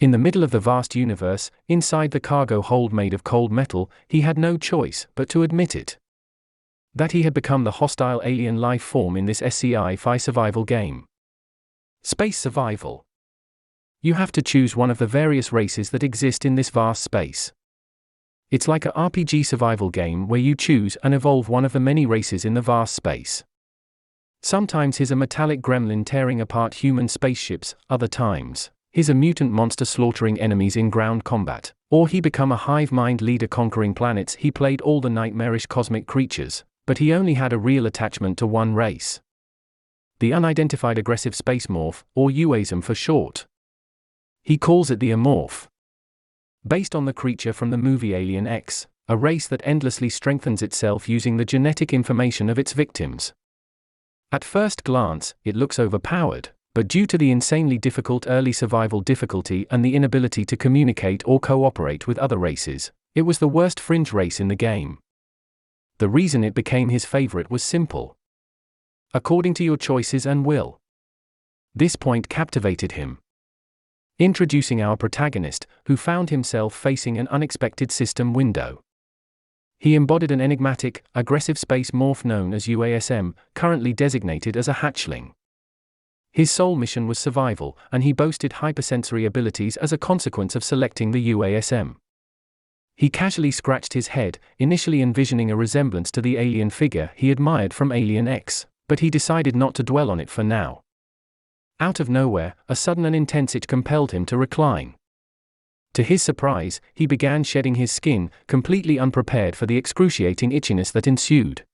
In the middle of the vast universe, inside the cargo hold made of cold metal, he had no choice but to admit it. That he had become the hostile alien life form in this sci-fi survival game. Space survival. You have to choose one of the various races that exist in this vast space. It's like a RPG survival game where you choose and evolve one of the many races in the vast space. Sometimes he's a metallic gremlin tearing apart human spaceships, other times he's a mutant monster slaughtering enemies in ground combat, or he become a hive mind leader conquering planets. He played all the nightmarish cosmic creatures, but he only had a real attachment to one race. The unidentified aggressive space morph, or UASM for short. He calls it the Amorph. Based on the creature from the movie Alien X, a race that endlessly strengthens itself using the genetic information of its victims. At first glance, it looks overpowered, but due to the insanely difficult early survival difficulty and the inability to communicate or cooperate with other races, it was the worst fringe race in the game. The reason it became his favorite was simple. According to your choices and will. This point captivated him. Introducing our protagonist, who found himself facing an unexpected system window. He embodied an enigmatic, aggressive space morph known as UASM, currently designated as a hatchling. His sole mission was survival, and he boasted hypersensory abilities as a consequence of selecting the UASM. He casually scratched his head, initially envisioning a resemblance to the alien figure he admired from Alien X, but he decided not to dwell on it for now. Out of nowhere, a sudden and intense itch compelled him to recline. To his surprise, he began shedding his skin, completely unprepared for the excruciating itchiness that ensued.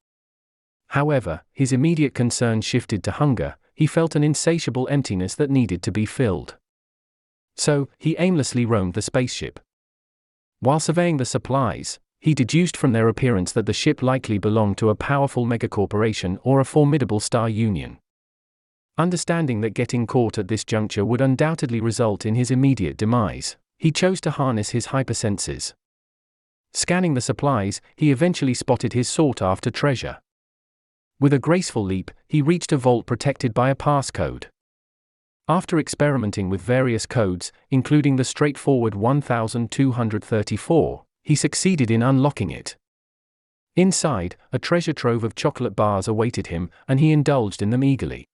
However, his immediate concern shifted to hunger. He felt an insatiable emptiness that needed to be filled. So, he aimlessly roamed the spaceship. While surveying the supplies, he deduced from their appearance that the ship likely belonged to a powerful megacorporation or a formidable star union. Understanding that getting caught at this juncture would undoubtedly result in his immediate demise, he chose to harness his hypersenses. Scanning the supplies, he eventually spotted his sought-after treasure. With a graceful leap, he reached a vault protected by a passcode. After experimenting with various codes, including the straightforward 1234, he succeeded in unlocking it. Inside, a treasure trove of chocolate bars awaited him, and he indulged in them eagerly.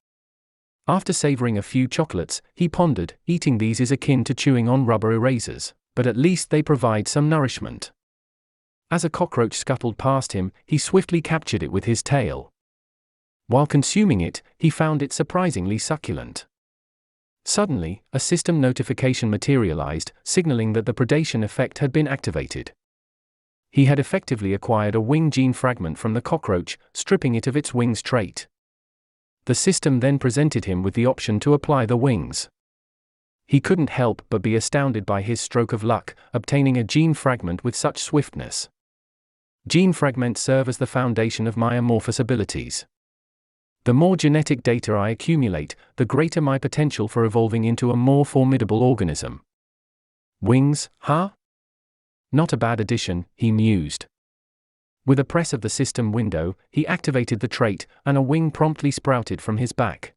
After savoring a few chocolates, he pondered, eating these is akin to chewing on rubber erasers, but at least they provide some nourishment. As a cockroach scuttled past him, he swiftly captured it with his tail. While consuming it, he found it surprisingly succulent. Suddenly, a system notification materialized, signaling that the predation effect had been activated. He had effectively acquired a wing gene fragment from the cockroach, stripping it of its wings trait. The system then presented him with the option to apply the wings. He couldn't help but be astounded by his stroke of luck, obtaining a gene fragment with such swiftness. Gene fragments serve as the foundation of my amorphous abilities. The more genetic data I accumulate, the greater my potential for evolving into a more formidable organism. Wings, huh? Not a bad addition, he mused. With a press of the system window, he activated the trait, and a wing promptly sprouted from his back.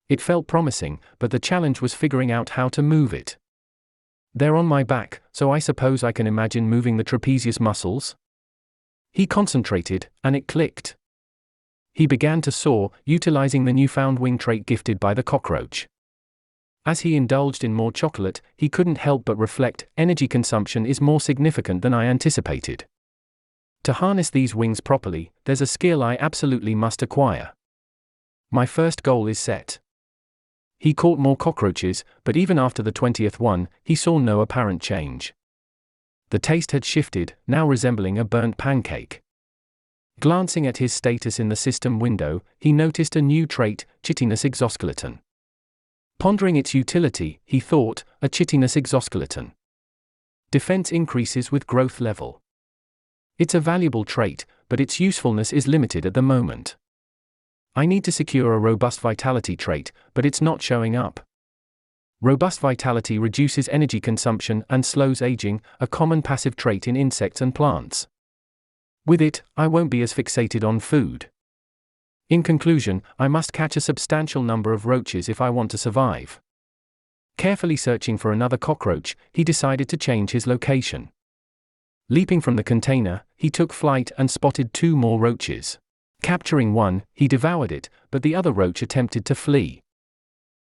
It felt promising, but the challenge was figuring out how to move it. They're on my back, so I suppose I can imagine moving the trapezius muscles? He concentrated, and it clicked. He began to soar, utilizing the newfound wing trait gifted by the cockroach. As he indulged in more chocolate, he couldn't help but reflect, energy consumption is more significant than I anticipated. To harness these wings properly, there's a skill I absolutely must acquire. My first goal is set. He caught more cockroaches, but even after the 20th one, he saw no apparent change. The taste had shifted, now resembling a burnt pancake. Glancing at his status in the system window, he noticed a new trait, chitinous exoskeleton. Pondering its utility, he thought, a chitinous exoskeleton. Defense increases with growth level. It's a valuable trait, but its usefulness is limited at the moment. I need to secure a robust vitality trait, but it's not showing up. Robust vitality reduces energy consumption and slows aging, a common passive trait in insects and plants. With it, I won't be as fixated on food. In conclusion, I must catch a substantial number of roaches if I want to survive. Carefully searching for another cockroach, he decided to change his location. Leaping from the container, he took flight and spotted 2 more roaches. Capturing one, he devoured it, but the other roach attempted to flee.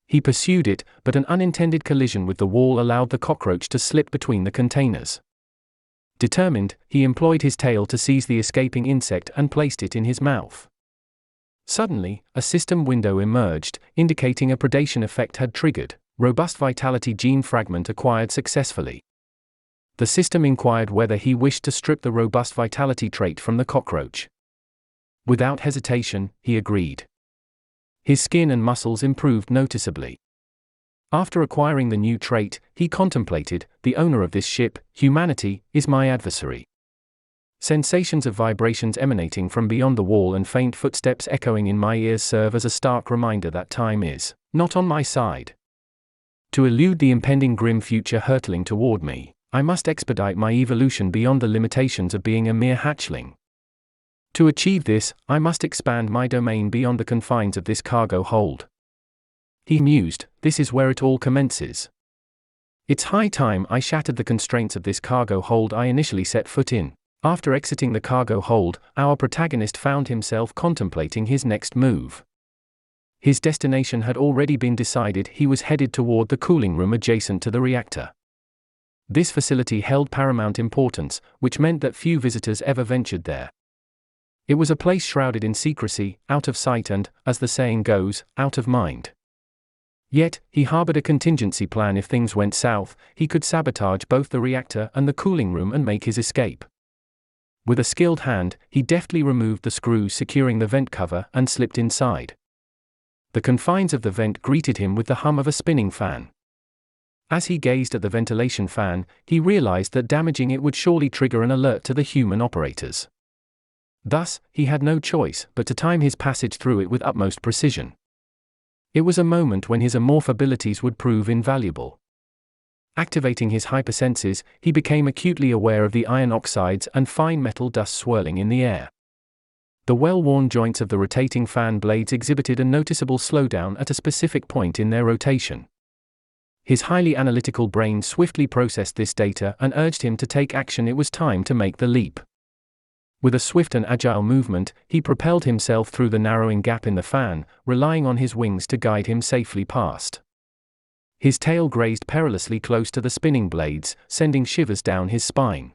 He pursued it, but an unintended collision with the wall allowed the cockroach to slip between the containers. Determined, he employed his tail to seize the escaping insect and placed it in his mouth. Suddenly, a system window emerged, indicating a predation effect had triggered. Robust vitality gene fragment acquired successfully. The system inquired whether he wished to strip the robust vitality trait from the cockroach. Without hesitation, he agreed. His skin and muscles improved noticeably. After acquiring the new trait, he contemplated, the owner of this ship, humanity, is my adversary. Sensations of vibrations emanating from beyond the wall and faint footsteps echoing in my ears serve as a stark reminder that time is not on my side. To elude the impending grim future hurtling toward me, I must expedite my evolution beyond the limitations of being a mere hatchling. To achieve this, I must expand my domain beyond the confines of this cargo hold. He mused, this is where it all commences. It's high time I shattered the constraints of this cargo hold I initially set foot in. After exiting the cargo hold, our protagonist found himself contemplating his next move. His destination had already been decided. He was headed toward the cooling room adjacent to the reactor. This facility held paramount importance, which meant that few visitors ever ventured there. It was a place shrouded in secrecy, out of sight and, as the saying goes, out of mind. Yet, he harbored a contingency plan. If things went south, he could sabotage both the reactor and the cooling room and make his escape. With a skilled hand, he deftly removed the screws securing the vent cover and slipped inside. The confines of the vent greeted him with the hum of a spinning fan. As he gazed at the ventilation fan, he realized that damaging it would surely trigger an alert to the human operators. Thus, he had no choice but to time his passage through it with utmost precision. It was a moment when his amorph abilities would prove invaluable. Activating his hypersenses, he became acutely aware of the iron oxides and fine metal dust swirling in the air. The well-worn joints of the rotating fan blades exhibited a noticeable slowdown at a specific point in their rotation. His highly analytical brain swiftly processed this data and urged him to take action. It was time to make the leap. With a swift and agile movement, he propelled himself through the narrowing gap in the fan, relying on his wings to guide him safely past. His tail grazed perilously close to the spinning blades, sending shivers down his spine.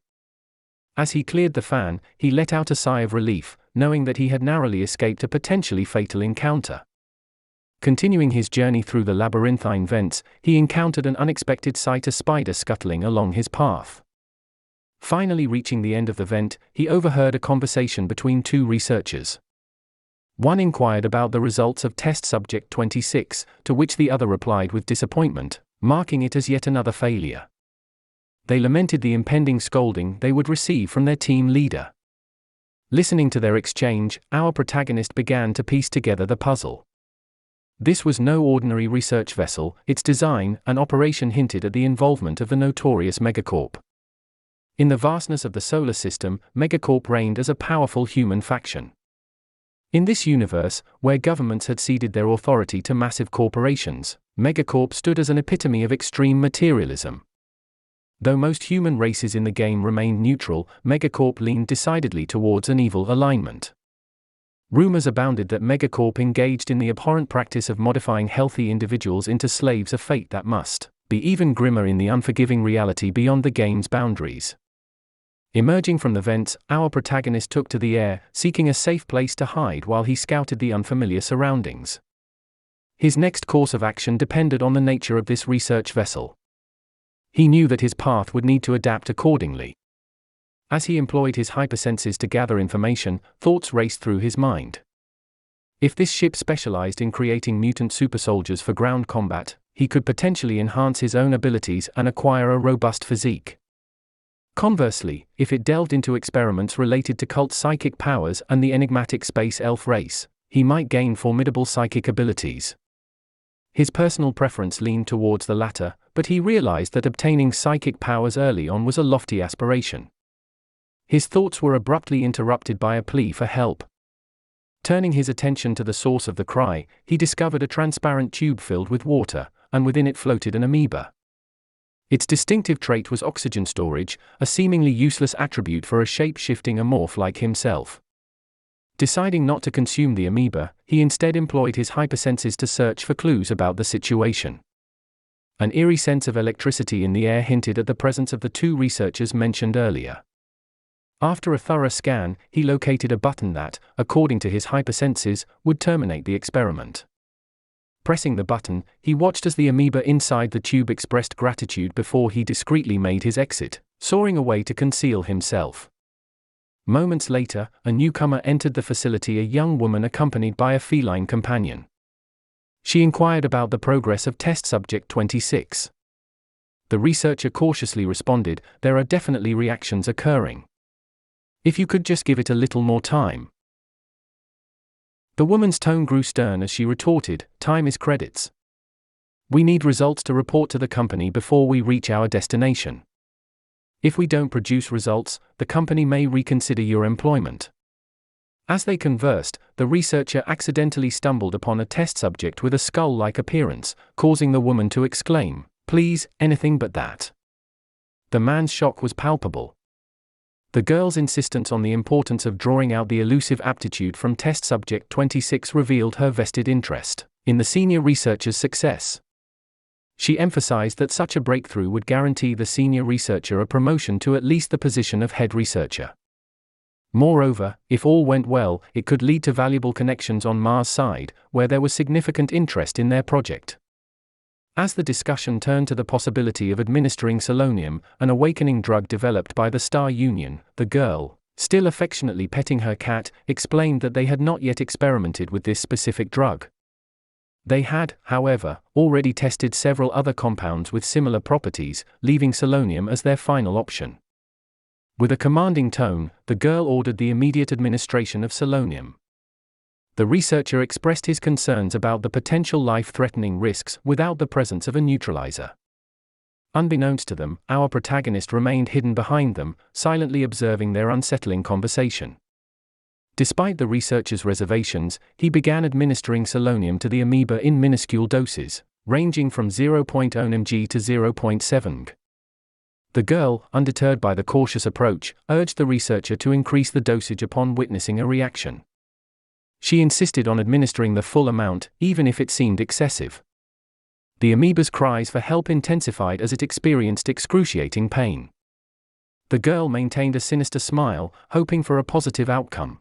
As he cleared the fan, he let out a sigh of relief, knowing that he had narrowly escaped a potentially fatal encounter. Continuing his journey through the labyrinthine vents, he encountered an unexpected sight: a spider scuttling along his path. Finally reaching the end of the vent, he overheard a conversation between 2 researchers. One inquired about the results of test subject 26, to which the other replied with disappointment, marking it as yet another failure. They lamented the impending scolding they would receive from their team leader. Listening to their exchange, our protagonist began to piece together the puzzle. This was no ordinary research vessel. Its design and operation hinted at the involvement of the notorious megacorp. In the vastness of the solar system, megacorp reigned as a powerful human faction. In this universe, where governments had ceded their authority to massive corporations, megacorp stood as an epitome of extreme materialism. Though most human races in the game remained neutral, megacorp leaned decidedly towards an evil alignment. Rumors abounded that megacorp engaged in the abhorrent practice of modifying healthy individuals into slaves, a fate that must be even grimmer in the unforgiving reality beyond the game's boundaries. Emerging from the vents, our protagonist took to the air, seeking a safe place to hide while he scouted the unfamiliar surroundings. His next course of action depended on the nature of this research vessel. He knew that his path would need to adapt accordingly. As he employed his hypersenses to gather information, thoughts raced through his mind. If this ship specialized in creating mutant supersoldiers for ground combat, he could potentially enhance his own abilities and acquire a robust physique. Conversely, if it delved into experiments related to cult psychic powers and the enigmatic space elf race, he might gain formidable psychic abilities. His personal preference leaned towards the latter, but he realized that obtaining psychic powers early on was a lofty aspiration. His thoughts were abruptly interrupted by a plea for help. Turning his attention to the source of the cry, he discovered a transparent tube filled with water, and within it floated an amoeba. Its distinctive trait was oxygen storage, a seemingly useless attribute for a shape-shifting amorph like himself. Deciding not to consume the amoeba, he instead employed his hypersenses to search for clues about the situation. An eerie sense of electricity in the air hinted at the presence of the two researchers mentioned earlier. After a thorough scan, he located a button that, according to his hypersenses, would terminate the experiment. Pressing the button, he watched as the amoeba inside the tube expressed gratitude before he discreetly made his exit, soaring away to conceal himself. Moments later, a newcomer entered the facility, a young woman accompanied by a feline companion. She inquired about the progress of test subject 26. The researcher cautiously responded, "There are definitely reactions occurring. If you could just give it a little more time." The woman's tone grew stern as she retorted, "Time is credits. We need results to report to the company before we reach our destination. If we don't produce results, the company may reconsider your employment." As they conversed, the researcher accidentally stumbled upon a test subject with a skull-like appearance, causing the woman to exclaim, "Please, anything but that." The man's shock was palpable. The girl's insistence on the importance of drawing out the elusive aptitude from test subject 26 revealed her vested interest in the senior researcher's success. She emphasized that such a breakthrough would guarantee the senior researcher a promotion to at least the position of head researcher. Moreover, if all went well, it could lead to valuable connections on Mars' side, where there was significant interest in their project. As the discussion turned to the possibility of administering selonium, an awakening drug developed by the Star Union, the girl, still affectionately petting her cat, explained that they had not yet experimented with this specific drug. They had, however, already tested several other compounds with similar properties, leaving selonium as their final option. With a commanding tone, the girl ordered the immediate administration of selonium. The researcher expressed his concerns about the potential life-threatening risks without the presence of a neutralizer. Unbeknownst to them, our protagonist remained hidden behind them, silently observing their unsettling conversation. Despite the researcher's reservations, he began administering selonium to the amoeba in minuscule doses, ranging from 0.0 mg to 0.7 mg. The girl, undeterred by the cautious approach, urged the researcher to increase the dosage upon witnessing a reaction. She insisted on administering the full amount, even if it seemed excessive. The amoeba's cries for help intensified as it experienced excruciating pain. The girl maintained a sinister smile, hoping for a positive outcome.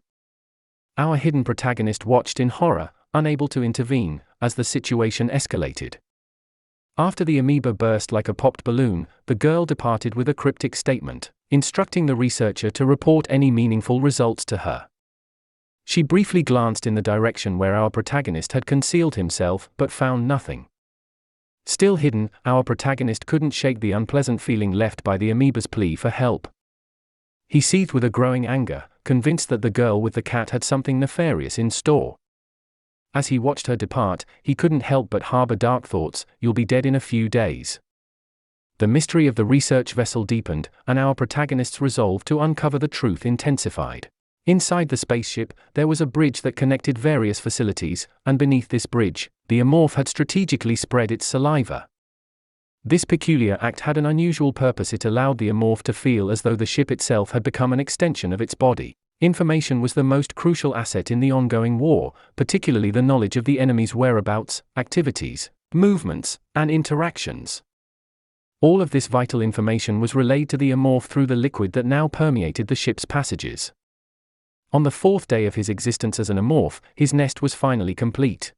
Our hidden protagonist watched in horror, unable to intervene, as the situation escalated. After the amoeba burst like a popped balloon, the girl departed with a cryptic statement, instructing the researcher to report any meaningful results to her. She briefly glanced in the direction where our protagonist had concealed himself, but found nothing. Still hidden, our protagonist couldn't shake the unpleasant feeling left by the amoeba's plea for help. He seethed with a growing anger, convinced that the girl with the cat had something nefarious in store. As he watched her depart, he couldn't help but harbor dark thoughts, "You'll be dead in a few days." The mystery of the research vessel deepened, and our protagonist's resolve to uncover the truth intensified. Inside the spaceship, there was a bridge that connected various facilities, and beneath this bridge, the amorph had strategically spread its saliva. This peculiar act had an unusual purpose. It allowed the amorph to feel as though the ship itself had become an extension of its body. Information was the most crucial asset in the ongoing war, particularly the knowledge of the enemy's whereabouts, activities, movements, and interactions. All of this vital information was relayed to the amorph through the liquid that now permeated the ship's passages. On the fourth day of his existence as an amorph, his nest was finally complete.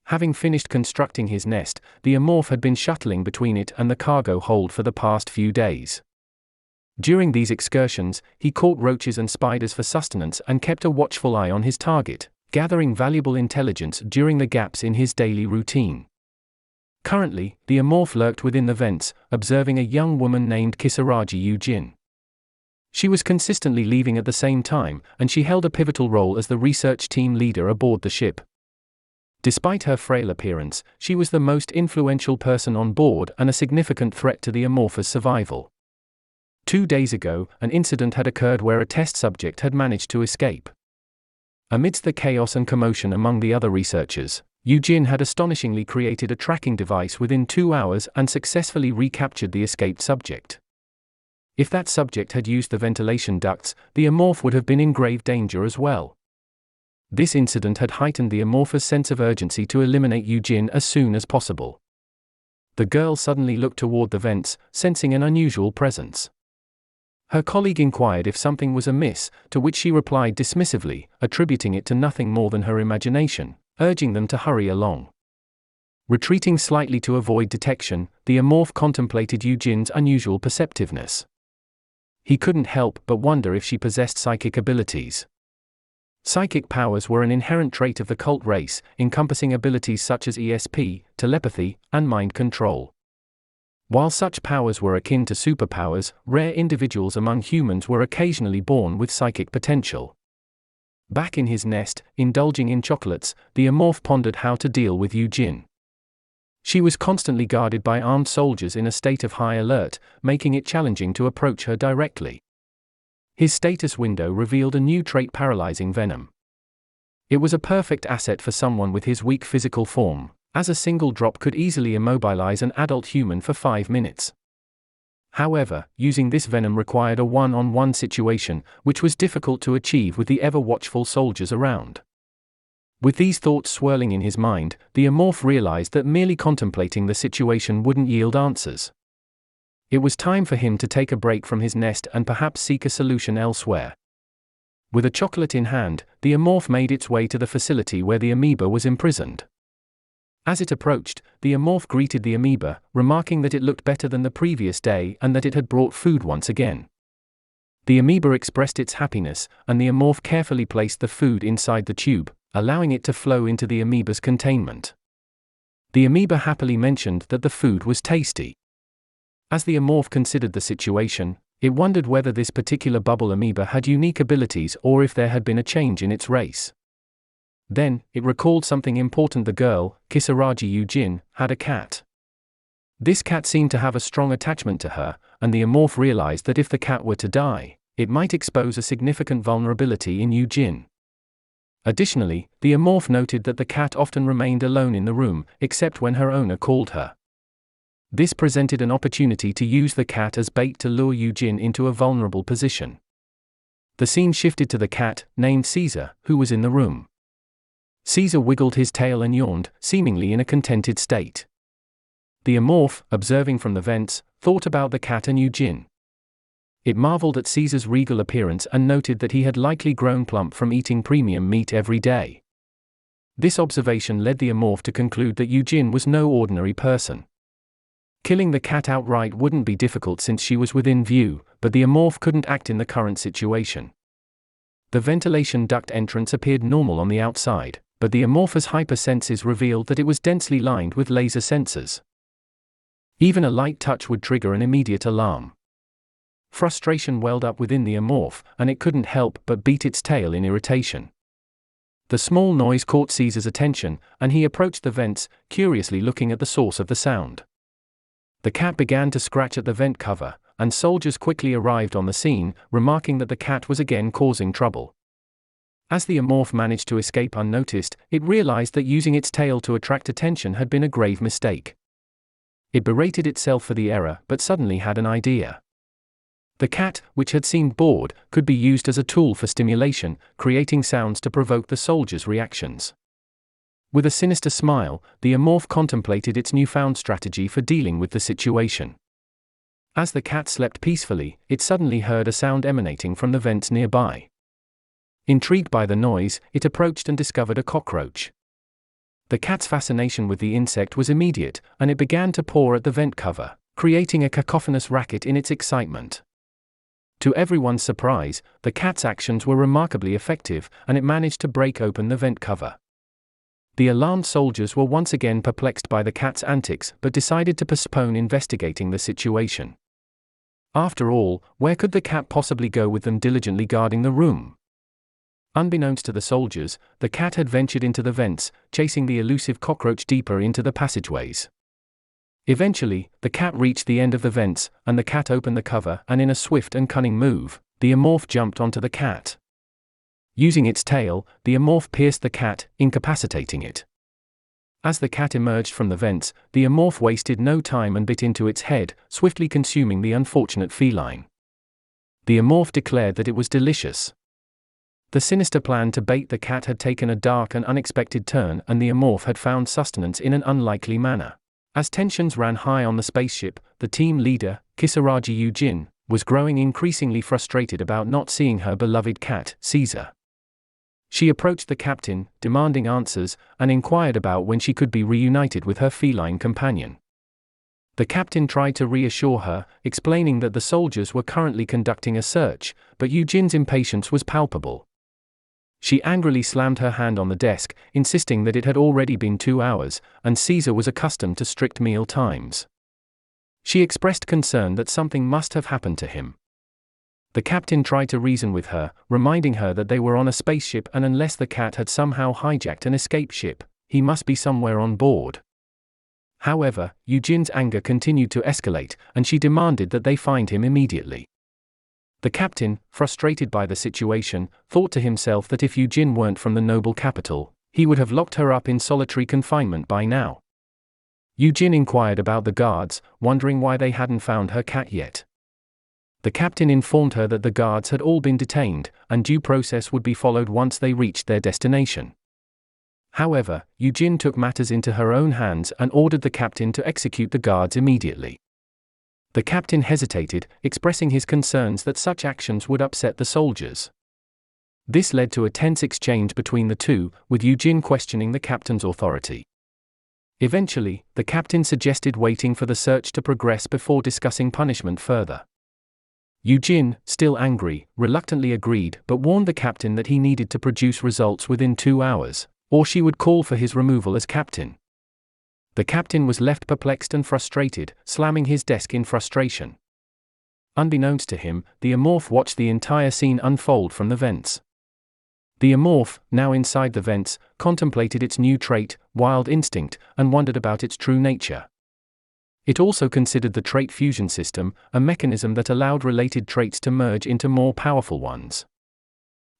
Having finished constructing his nest, the amorph had been shuttling between it and the cargo hold for the past few days. During these excursions, he caught roaches and spiders for sustenance and kept a watchful eye on his target, gathering valuable intelligence during the gaps in his daily routine. Currently, the amorph lurked within the vents, observing a young woman named Kisaragi Yujin. She was consistently leaving at the same time, and she held a pivotal role as the research team leader aboard the ship. Despite her frail appearance, she was the most influential person on board and a significant threat to the amorphous survival. 2 days ago, an incident had occurred where a test subject had managed to escape. Amidst the chaos and commotion among the other researchers, Eugene had astonishingly created a tracking device within 2 hours and successfully recaptured the escaped subject. If that subject had used the ventilation ducts, the Amorph would have been in grave danger as well. This incident had heightened the Amorph's sense of urgency to eliminate Eugene as soon as possible. The girl suddenly looked toward the vents, sensing an unusual presence. Her colleague inquired if something was amiss, to which she replied dismissively, attributing it to nothing more than her imagination, urging them to hurry along. Retreating slightly to avoid detection, the Amorph contemplated Eugene's unusual perceptiveness. He couldn't help but wonder if she possessed psychic abilities. Psychic powers were an inherent trait of the cult race, encompassing abilities such as ESP, telepathy, and mind control. While such powers were akin to superpowers, rare individuals among humans were occasionally born with psychic potential. Back in his nest, indulging in chocolates, the Amorph pondered how to deal with Eugene. She was constantly guarded by armed soldiers in a state of high alert, making it challenging to approach her directly. His status window revealed a new trait: paralyzing venom. It was a perfect asset for someone with his weak physical form, as a single drop could easily immobilize an adult human for 5 minutes. However, using this venom required a one-on-one situation, which was difficult to achieve with the ever-watchful soldiers around. With these thoughts swirling in his mind, the Amorph realized that merely contemplating the situation wouldn't yield answers. It was time for him to take a break from his nest and perhaps seek a solution elsewhere. With a chocolate in hand, the Amorph made its way to the facility where the amoeba was imprisoned. As it approached, the Amorph greeted the amoeba, remarking that it looked better than the previous day and that it had brought food once again. The amoeba expressed its happiness, and the Amorph carefully placed the food inside the tube, allowing it to flow into the amoeba's containment. The amoeba happily mentioned that the food was tasty. As the Amorph considered the situation, it wondered whether this particular bubble amoeba had unique abilities or if there had been a change in its race. Then, it recalled something important: the girl, Kisaragi Eugene, had a cat. This cat seemed to have a strong attachment to her, and the Amorph realized that if the cat were to die, it might expose a significant vulnerability in Eugene. Additionally, the Amorph noted that the cat often remained alone in the room, except when her owner called her. This presented an opportunity to use the cat as bait to lure Eugene into a vulnerable position. The scene shifted to the cat, named Caesar, who was in the room. Caesar wiggled his tail and yawned, seemingly in a contented state. The Amorph, observing from the vents, thought about the cat and Eugene. It marveled at Caesar's regal appearance and noted that he had likely grown plump from eating premium meat every day. This observation led the Amorph to conclude that Eugene was no ordinary person. Killing the cat outright wouldn't be difficult since she was within view, but the Amorph couldn't act in the current situation. The ventilation duct entrance appeared normal on the outside, but the Amorph's hypersenses revealed that it was densely lined with laser sensors. Even a light touch would trigger an immediate alarm. Frustration welled up within the Amorph, and it couldn't help but beat its tail in irritation. The small noise caught Caesar's attention, and he approached the vents, curiously looking at the source of the sound. The cat began to scratch at the vent cover, and soldiers quickly arrived on the scene, remarking that the cat was again causing trouble. As the Amorph managed to escape unnoticed, it realized that using its tail to attract attention had been a grave mistake. It berated itself for the error, but suddenly had an idea. The cat, which had seemed bored, could be used as a tool for stimulation, creating sounds to provoke the soldiers' reactions. With a sinister smile, the Amorph contemplated its newfound strategy for dealing with the situation. As the cat slept peacefully, it suddenly heard a sound emanating from the vents nearby. Intrigued by the noise, it approached and discovered a cockroach. The cat's fascination with the insect was immediate, and it began to paw at the vent cover, creating a cacophonous racket in its excitement. To everyone's surprise, the cat's actions were remarkably effective, and it managed to break open the vent cover. The alarmed soldiers were once again perplexed by the cat's antics, but decided to postpone investigating the situation. After all, where could the cat possibly go with them diligently guarding the room? Unbeknownst to the soldiers, the cat had ventured into the vents, chasing the elusive cockroach deeper into the passageways. Eventually, the cat reached the end of the vents, and the cat opened the cover, and in a swift and cunning move, the Amorph jumped onto the cat. Using its tail, the Amorph pierced the cat, incapacitating it. As the cat emerged from the vents, the amorph wasted no time and bit into its head, swiftly consuming the unfortunate feline. The amorph declared that it was delicious. The sinister plan to bait the cat had taken a dark and unexpected turn, and the amorph had found sustenance in an unlikely manner. As tensions ran high on the spaceship, the team leader, Kisaragi Yujin, was growing increasingly frustrated about not seeing her beloved cat, Caesar. She approached the captain, demanding answers, and inquired about when she could be reunited with her feline companion. The captain tried to reassure her, explaining that the soldiers were currently conducting a search, but Eugeni's impatience was palpable. She angrily slammed her hand on the desk, insisting that it had already been 2 hours, and Caesar was accustomed to strict meal times. She expressed concern that something must have happened to him. The captain tried to reason with her, reminding her that they were on a spaceship and unless the cat had somehow hijacked an escape ship, he must be somewhere on board. However, Eugene's anger continued to escalate, and she demanded that they find him immediately. The captain, frustrated by the situation, thought to himself that if Eugene weren't from the noble capital, he would have locked her up in solitary confinement by now. Eugene inquired about the guards, wondering why they hadn't found her cat yet. The captain informed her that the guards had all been detained, and due process would be followed once they reached their destination. However, Eugene took matters into her own hands and ordered the captain to execute the guards immediately. The captain hesitated, expressing his concerns that such actions would upset the soldiers. This led to a tense exchange between the two, with Eugene questioning the captain's authority. Eventually, the captain suggested waiting for the search to progress before discussing punishment further. Eugene, still angry, reluctantly agreed but warned the captain that he needed to produce results within 2 hours, or she would call for his removal as captain. The captain was left perplexed and frustrated, slamming his desk in frustration. Unbeknownst to him, the amorph watched the entire scene unfold from the vents. The amorph, now inside the vents, contemplated its new trait, wild instinct, and wondered about its true nature. It also considered the trait fusion system, a mechanism that allowed related traits to merge into more powerful ones.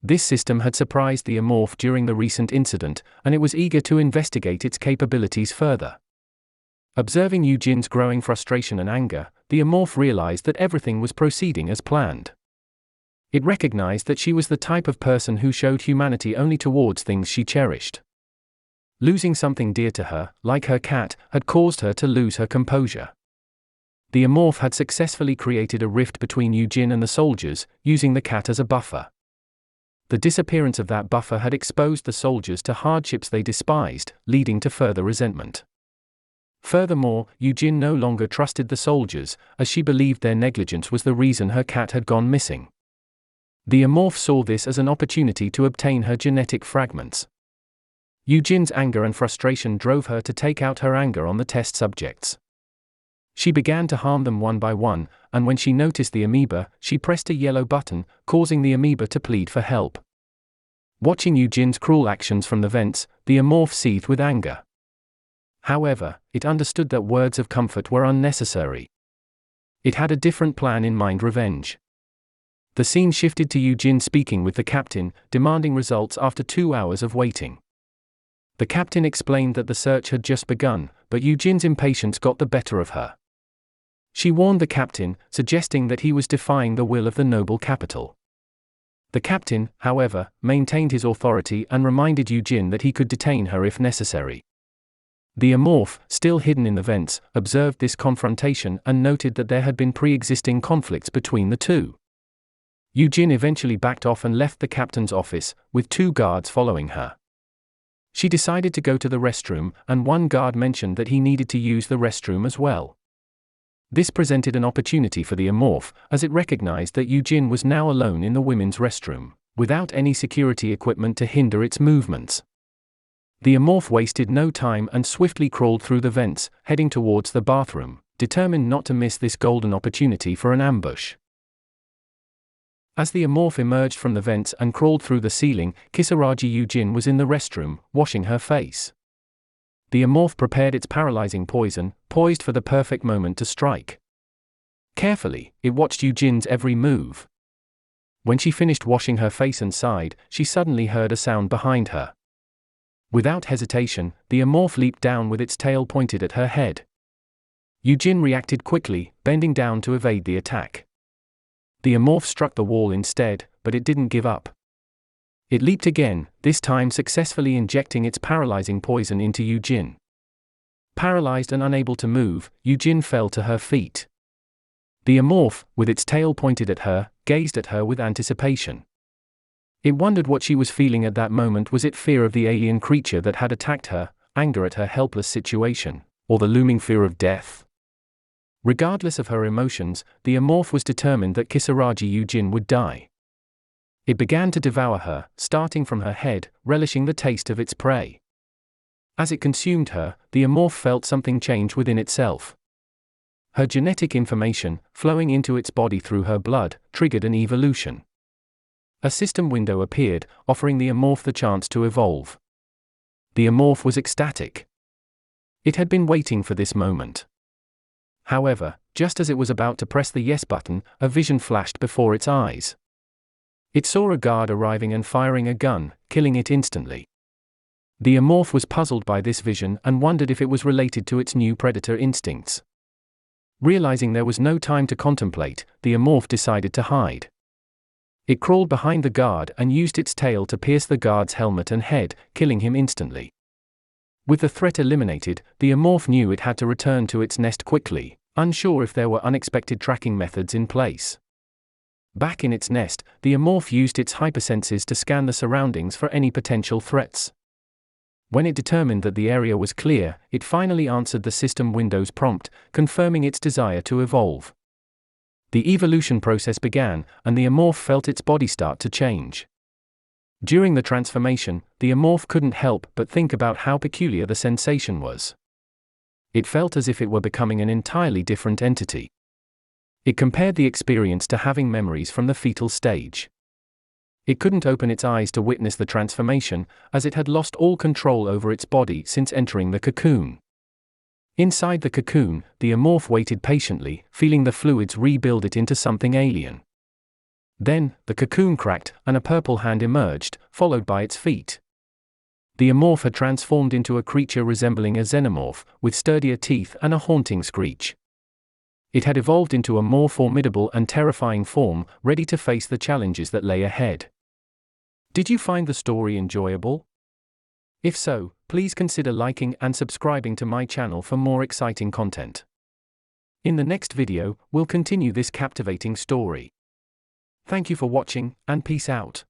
This system had surprised the amorph during the recent incident, and it was eager to investigate its capabilities further. Observing Eugene's growing frustration and anger, the amorph realized that everything was proceeding as planned. It recognized that she was the type of person who showed humanity only towards things she cherished. Losing something dear to her, like her cat, had caused her to lose her composure. The amorph had successfully created a rift between Eugene and the soldiers, using the cat as a buffer. The disappearance of that buffer had exposed the soldiers to hardships they despised, leading to further resentment. Furthermore, Eugene no longer trusted the soldiers, as she believed their negligence was the reason her cat had gone missing. The amorph saw this as an opportunity to obtain her genetic fragments. Eugene's anger and frustration drove her to take out her anger on the test subjects. She began to harm them one by one, and when she noticed the amoeba, she pressed a yellow button, causing the amoeba to plead for help. Watching Eugene's cruel actions from the vents, the amorph seethed with anger. However, it understood that words of comfort were unnecessary. It had a different plan in mind: revenge. The scene shifted to Eugene speaking with the captain, demanding results after 2 hours of waiting. The captain explained that the search had just begun, but Eugene's impatience got the better of her. She warned the captain, suggesting that he was defying the will of the noble capital. The captain, however, maintained his authority and reminded Eugene that he could detain her if necessary. The amorph, still hidden in the vents, observed this confrontation and noted that there had been pre-existing conflicts between the two. Eugene eventually backed off and left the captain's office, with 2 guards following her. She decided to go to the restroom, and one guard mentioned that he needed to use the restroom as well. This presented an opportunity for the amorph, as it recognized that Eugene was now alone in the women's restroom, without any security equipment to hinder its movements. The amorph wasted no time and swiftly crawled through the vents, heading towards the bathroom, determined not to miss this golden opportunity for an ambush. As the amorph emerged from the vents and crawled through the ceiling, Kisaragi Eugene was in the restroom, washing her face. The amorph prepared its paralyzing poison, poised for the perfect moment to strike. Carefully, it watched Eugene's every move. When she finished washing her face and sighed, she suddenly heard a sound behind her. Without hesitation, the amorph leaped down with its tail pointed at her head. Yujin reacted quickly, bending down to evade the attack. The amorph struck the wall instead, but it didn't give up. It leaped again, this time successfully injecting its paralyzing poison into Yujin. Paralyzed and unable to move, Yujin fell to her feet. The amorph, with its tail pointed at her, gazed at her with anticipation. It wondered what she was feeling at that moment. Was it fear of the alien creature that had attacked her, anger at her helpless situation, or the looming fear of death? Regardless of her emotions, the amorph was determined that Kisaragi Yujin would die. It began to devour her, starting from her head, relishing the taste of its prey. As it consumed her, the amorph felt something change within itself. Her genetic information, flowing into its body through her blood, triggered an evolution. A system window appeared, offering the amorph the chance to evolve. The amorph was ecstatic. It had been waiting for this moment. However, just as it was about to press the yes button, a vision flashed before its eyes. It saw a guard arriving and firing a gun, killing it instantly. The amorph was puzzled by this vision and wondered if it was related to its new predator instincts. Realizing there was no time to contemplate, the amorph decided to hide. It crawled behind the guard and used its tail to pierce the guard's helmet and head, killing him instantly. With the threat eliminated, the amorph knew it had to return to its nest quickly, unsure if there were unexpected tracking methods in place. Back in its nest, the amorph used its hypersenses to scan the surroundings for any potential threats. When it determined that the area was clear, it finally answered the system window's prompt, confirming its desire to evolve. The evolution process began, and the amorph felt its body start to change. During the transformation, the amorph couldn't help but think about how peculiar the sensation was. It felt as if it were becoming an entirely different entity. It compared the experience to having memories from the fetal stage. It couldn't open its eyes to witness the transformation, as it had lost all control over its body since entering the cocoon. Inside the cocoon, the amorph waited patiently, feeling the fluids rebuild it into something alien. Then, the cocoon cracked, and a purple hand emerged, followed by its feet. The amorph had transformed into a creature resembling a xenomorph, with sturdier teeth and a haunting screech. It had evolved into a more formidable and terrifying form, ready to face the challenges that lay ahead. Did you find the story enjoyable? If so, please consider liking and subscribing to my channel for more exciting content. In the next video, we'll continue this captivating story. Thank you for watching, and peace out.